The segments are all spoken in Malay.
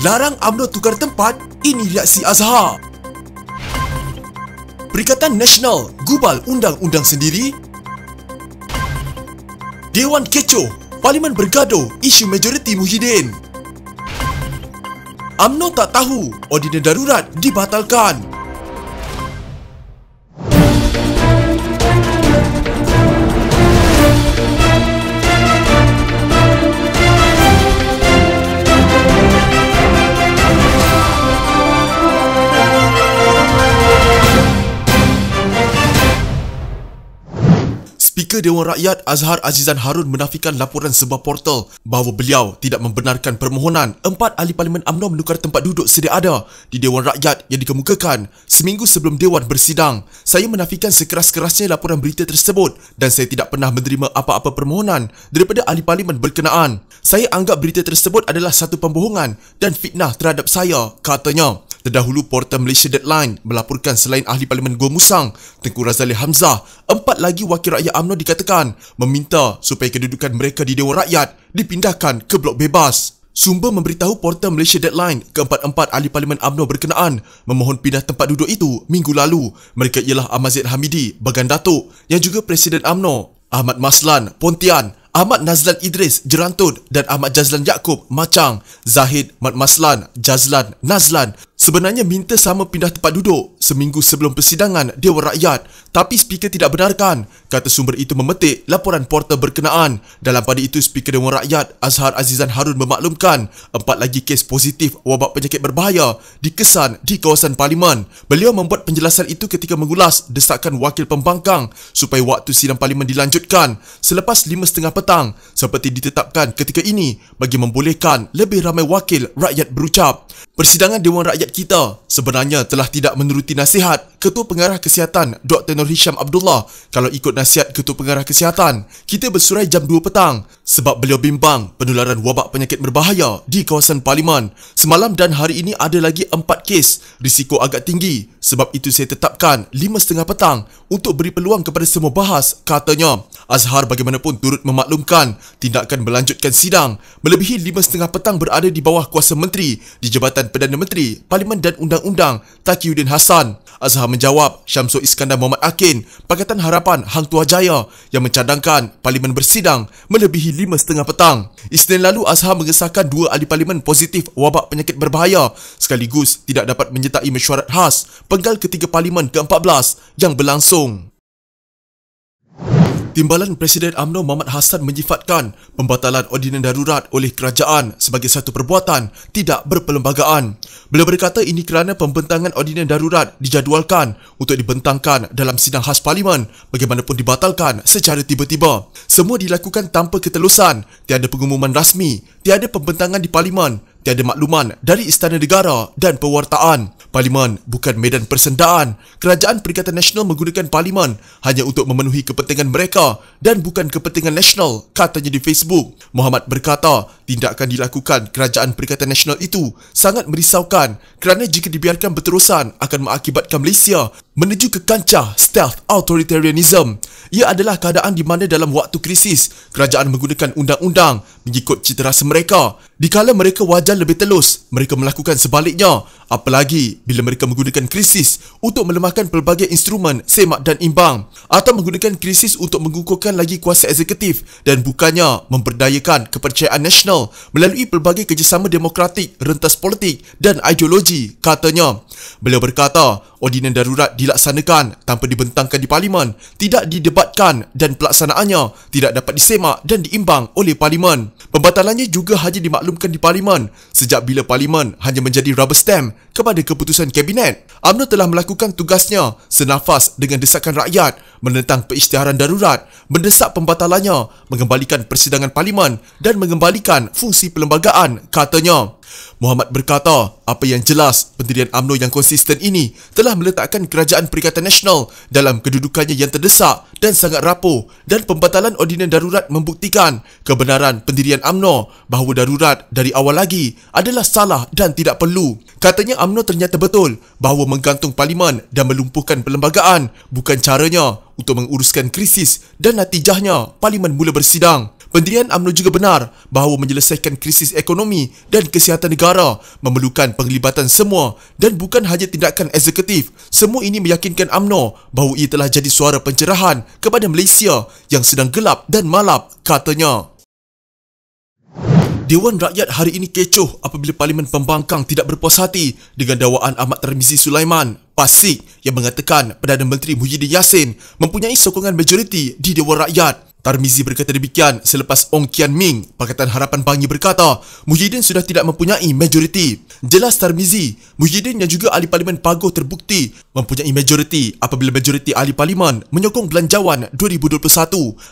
Larang UMNO tukar tempat, ini reaksi Azhar. Perikatan Nasional gubal undang-undang sendiri. Dewan kecoh, Parlimen bergaduh isu majoriti Muhyiddin. UMNO tak tahu ordinan darurat dibatalkan. Speaker Dewan Rakyat Azhar Azizan Harun menafikan laporan sebuah portal bahawa beliau tidak membenarkan permohonan 4 ahli Parlimen UMNO menukar tempat duduk sedia ada di Dewan Rakyat yang dikemukakan seminggu sebelum Dewan bersidang. Saya menafikan sekeras-kerasnya laporan berita tersebut dan saya tidak pernah menerima apa-apa permohonan daripada ahli Parlimen berkenaan. Saya anggap berita tersebut adalah satu pembohongan dan fitnah terhadap saya, katanya. Terdahulu, portal Malaysia Deadline melaporkan selain ahli Parlimen Gua Musang, Tengku Razali Hamzah, 4 lagi wakil rakyat UMNO dikatakan meminta supaya kedudukan mereka di Dewan Rakyat dipindahkan ke blok bebas. Sumber memberitahu portal Malaysia Deadline keempat-empat ahli Parlimen UMNO berkenaan memohon pindah tempat duduk itu minggu lalu. Mereka ialah Ahmad Zaid Hamidi, Bagan Datuk, yang juga Presiden UMNO, Ahmad Maslan, Pontian, Ahmad Nazlan Idris, Jerantut dan Ahmad Jazlan Yaakob, Macang. Zahid, Mat Maslan, Jazlan, Nazlan sebenarnya minta sama pindah tempat duduk seminggu sebelum persidangan Dewan Rakyat, tapi speaker tidak benarkan, kata sumber itu memetik laporan portal berkenaan. Dalam pada itu, Speaker Dewan Rakyat Azhar Azizan Harun memaklumkan 4 lagi kes positif wabak penyakit berbahaya dikesan di kawasan Parlimen. Beliau membuat penjelasan itu ketika mengulas desakan wakil pembangkang supaya waktu sidang Parlimen dilanjutkan selepas 5.30 petang seperti ditetapkan ketika ini bagi membolehkan lebih ramai wakil rakyat berucap. Persidangan Dewan Rakyat kita sebenarnya telah tidak menuruti nasihat Ketua Pengarah Kesihatan Dr. Nur Hisham Abdullah. Kalau ikut nasihat Ketua Pengarah Kesihatan, kita bersurai jam 2 petang sebab beliau bimbang penularan wabak penyakit berbahaya di kawasan Parlimen. Semalam dan hari ini ada lagi 4 kes, risiko agak tinggi. Sebab itu saya tetapkan 5.30 petang untuk beri peluang kepada semua bahas, katanya. Azhar bagaimanapun turut memaklumkan tindakan melanjutkan sidang melebihi 5.30 petang berada di bawah kuasa menteri di Jabatan Perdana Menteri, Parlimen dan Undang-Undang Taqiyuddin Hassan. Azhar menjawab Syamsul Iskandar Muhammad Akin, Pakatan Harapan Hang Tuah Jaya yang mencadangkan Parlimen bersidang melebihi 5.30 petang. Isnin lalu, Azhar mengesahkan 2 ahli Parlimen positif wabak penyakit berbahaya sekaligus tidak dapat menyertai mesyuarat khas penggal ketiga Parlimen ke-14 yang berlangsung. Timbalan Presiden UMNO Muhammad Hassan menyifatkan pembatalan ordinan darurat oleh kerajaan sebagai satu perbuatan tidak berperlembagaan. Beliau berkata ini kerana pembentangan ordinan darurat dijadualkan untuk dibentangkan dalam sidang khas Parlimen, bagaimanapun dibatalkan secara tiba-tiba. Semua dilakukan tanpa ketelusan, tiada pengumuman rasmi, tiada pembentangan di Parlimen, tiada makluman dari Istana Negara dan pewartaan. Parlimen bukan medan persendaan. Kerajaan Perikatan Nasional menggunakan Parlimen hanya untuk memenuhi kepentingan mereka dan bukan kepentingan nasional, katanya di Facebook. Muhammad berkata, tindakan dilakukan Kerajaan Perikatan Nasional itu sangat merisaukan kerana jika dibiarkan berterusan akan mengakibatkan Malaysia menuju ke kancah stealth authoritarianism. Ia adalah keadaan di mana dalam waktu krisis, kerajaan menggunakan undang-undang mengikut cita rasa mereka. Dikala mereka wajar lebih telus, mereka melakukan sebaliknya. Apalagi bila mereka menggunakan krisis untuk melemahkan pelbagai instrumen semak dan imbang, atau menggunakan krisis untuk mengukuhkan lagi kuasa eksekutif dan bukannya memberdayakan kepercayaan nasional melalui pelbagai kerjasama demokratik, rentas politik dan ideologi, katanya. Beliau berkata, ordinan darurat dilaksanakan tanpa dibentangkan di Parlimen, tidak didebatkan dan pelaksanaannya tidak dapat disemak dan diimbang oleh Parlimen. Pembatalannya juga hanya dimaklumkan di Parlimen sejak bila Parlimen hanya menjadi rubber stamp kepada keputusan Kabinet. UMNO telah melakukan tugasnya senafas dengan desakan rakyat menentang pengisytiharan darurat, mendesak pembatalannya, mengembalikan persidangan Parlimen dan mengembalikan fungsi perlembagaan, katanya. Muhammad berkata, apa yang jelas, pendirian UMNO yang konsisten ini telah meletakkan Kerajaan Perikatan Nasional dalam kedudukannya yang terdesak dan sangat rapuh, dan pembatalan ordinan darurat membuktikan kebenaran pendirian UMNO bahawa darurat dari awal lagi adalah salah dan tidak perlu. Katanya UMNO ternyata betul bahawa menggantung Parlimen dan melumpuhkan perlembagaan bukan caranya untuk menguruskan krisis dan natijahnya Parlimen mula bersidang. Pendirian UMNO juga benar bahawa menyelesaikan krisis ekonomi dan kesihatan negara memerlukan penglibatan semua dan bukan hanya tindakan eksekutif. Semua ini meyakinkan UMNO bahawa ia telah jadi suara pencerahan kepada Malaysia yang sedang gelap dan malap, katanya. Dewan Rakyat hari ini kecoh apabila Parlimen Pembangkang tidak berpuas hati dengan dakwaan Ahmad Tarmizi Sulaiman, Pasik, yang mengatakan Perdana Menteri Muhyiddin Yassin mempunyai sokongan majoriti di Dewan Rakyat. Tarmizi berkata demikian selepas Ong Kian Ming, Pakatan Harapan Bangi, berkata Muhyiddin sudah tidak mempunyai majoriti. Jelas Tarmizi, Muhyiddin yang juga ahli Parlimen Paguh terbukti mempunyai majoriti apabila majoriti ahli Parlimen menyokong Belanjawan 2021.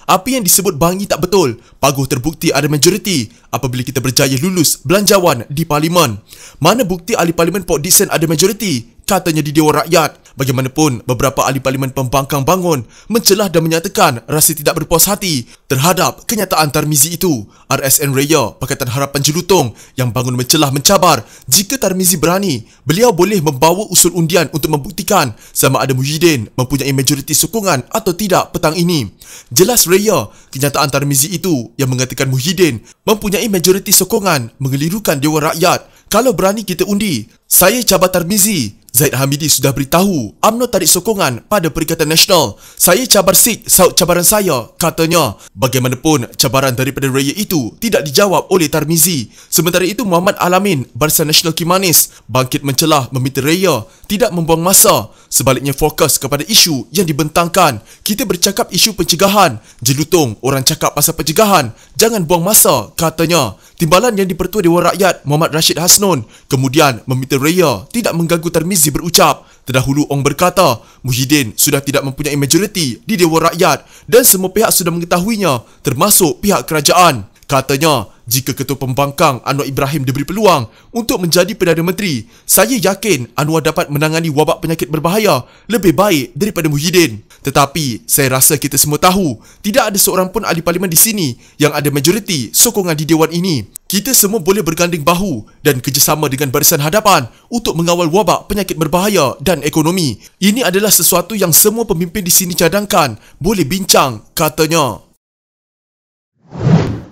Apa yang disebut Bangi tak betul. Paguh terbukti ada majoriti apabila kita berjaya lulus Belanjawan di Parlimen. Mana bukti ahli Parlimen Port Dickson ada majoriti? Katanya di Dewan Rakyat. Bagaimanapun, beberapa ahli Parlimen Pembangkang Bangun mencelah dan menyatakan rasa tidak berpuas hati terhadap kenyataan Tarmizi itu. RSN Raya, Pakatan Harapan Jelutong, yang Bangun mencelah mencabar jika Tarmizi berani, beliau boleh membawa usul undian untuk membuktikan sama ada Muhyiddin mempunyai majoriti sokongan atau tidak petang ini. Jelas Raya, kenyataan Tarmizi itu yang mengatakan Muhyiddin mempunyai majoriti sokongan mengelirukan Dewan Rakyat. Kalau berani kita undi. Saya cabar Tarmizi. Zaid Hamidi sudah beritahu UMNO tarik sokongan pada Perikatan Nasional. Saya cabar SIK, saut cabaran saya, katanya. Bagaimanapun, cabaran daripada raya itu tidak dijawab oleh Tarmizi. Sementara itu, Muhammad Alamin, Barisan Nasional Kimanis, bangkit mencelah meminta raya tidak membuang masa. Sebaliknya fokus kepada isu yang dibentangkan. Kita bercakap isu pencegahan. Jelutong, orang cakap pasal pencegahan. Jangan buang masa, katanya. Timbalan yang di-Pertua Dewan Rakyat, Muhammad Rashid Hasnun, kemudian meminta raya tidak mengganggu Tarmizi berucap. Terdahulu Ong berkata, Muhyiddin sudah tidak mempunyai majoriti di Dewan Rakyat dan semua pihak sudah mengetahuinya, termasuk pihak kerajaan. Katanya, jika Ketua Pembangkang Anwar Ibrahim diberi peluang untuk menjadi Perdana Menteri, saya yakin Anwar dapat menangani wabak penyakit berbahaya lebih baik daripada Muhyiddin. Tetapi, saya rasa kita semua tahu, tidak ada seorang pun ahli Parlimen di sini yang ada majoriti sokongan di Dewan ini. Kita semua boleh berganding bahu dan kerjasama dengan Barisan Hadapan untuk mengawal wabak penyakit berbahaya dan ekonomi. Ini adalah sesuatu yang semua pemimpin di sini cadangkan, boleh bincang, katanya.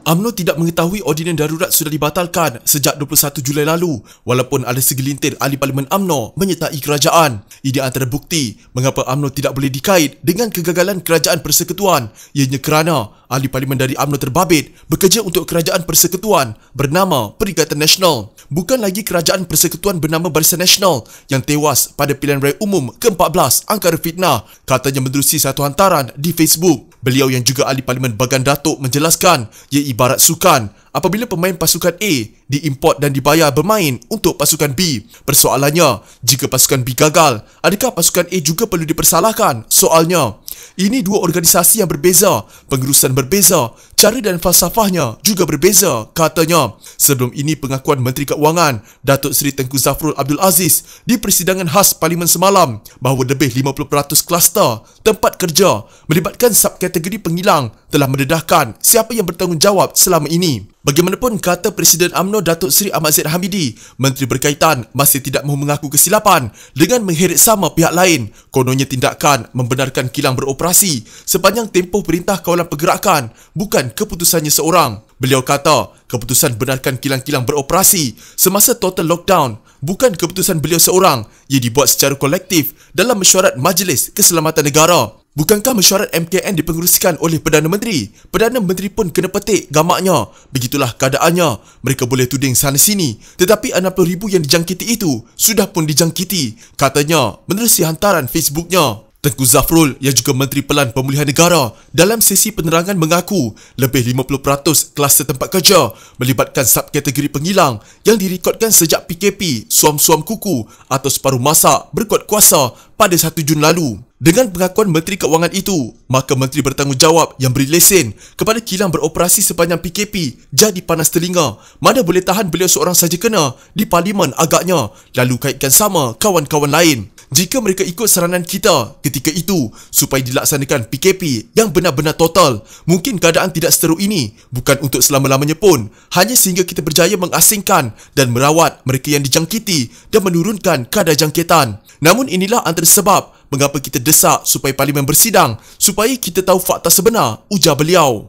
UMNO tidak mengetahui ordinan darurat sudah dibatalkan sejak 21 Julai lalu walaupun ada segelintir ahli Parlimen UMNO menyertai kerajaan. Ini antara bukti mengapa UMNO tidak boleh dikait dengan kegagalan kerajaan persekutuan, ianya kerana ahli Parlimen dari UMNO terbabit bekerja untuk kerajaan persekutuan bernama Perikatan Nasional. Bukan lagi kerajaan persekutuan bernama Barisan Nasional yang tewas pada pilihan raya umum ke-14 angkara fitnah, katanya menerusi satu hantaran di Facebook. Beliau yang juga ahli Parlimen Bagan Datuk menjelaskan ia ibarat sukan. Apabila pemain pasukan A diimport dan dibayar bermain untuk pasukan B. Persoalannya, jika pasukan B gagal, adakah pasukan A juga perlu dipersalahkan? Soalnya, ini dua organisasi yang berbeza, pengurusan berbeza, cara dan falsafahnya juga berbeza, katanya. Sebelum ini, pengakuan Menteri Keuangan Datuk Seri Tengku Zafrul Abdul Aziz di persidangan khas Parlimen semalam bahawa lebih 50% kluster tempat kerja melibatkan subkategori pengilang telah mendedahkan siapa yang bertanggungjawab selama ini. Bagaimanapun, kata Presiden UMNO Datuk Seri Ahmad Zaid Hamidi, Menteri berkaitan masih tidak mahu mengaku kesilapan dengan mengheret sama pihak lain. Kononnya tindakan membenarkan kilang beroperasi sepanjang tempoh Perintah Kawalan Pergerakan, bukan keputusannya seorang. Beliau kata, keputusan benarkan kilang-kilang beroperasi semasa total lockdown bukan keputusan beliau seorang. Ia dibuat secara kolektif dalam mesyuarat Majlis Keselamatan Negara. Bukankah mesyuarat MKN dipengerusikan oleh Perdana Menteri? Perdana Menteri pun kena petik gamaknya. Begitulah keadaannya. Mereka boleh tuding sana-sini. Tetapi 60,000 yang dijangkiti itu sudah pun dijangkiti, katanya menerusi hantaran Facebooknya. Tengku Zafrul yang juga Menteri Pelan Pemulihan Negara dalam sesi penerangan mengaku lebih 50% kluster tempat kerja melibatkan subkategori pengilang yang direkodkan sejak PKP, suam-suam kuku atau separuh masak berkuat kuasa pada 1 Jun lalu. Dengan pengakuan Menteri Keuangan itu, maka Menteri bertanggungjawab yang beri lesen kepada kilang beroperasi sepanjang PKP jadi panas telinga. Mana boleh tahan beliau seorang saja kena di Parlimen agaknya, lalu kaitkan sama kawan-kawan lain. Jika mereka ikut saranan kita ketika itu supaya dilaksanakan PKP yang benar-benar total, mungkin keadaan tidak seteruk ini, bukan untuk selama-lamanya pun, hanya sehingga kita berjaya mengasingkan dan merawat mereka yang dijangkiti dan menurunkan kadar jangkitan. Namun inilah antara sebab mengapa kita desak supaya Parlimen bersidang, supaya kita tahu fakta sebenar, ujar beliau.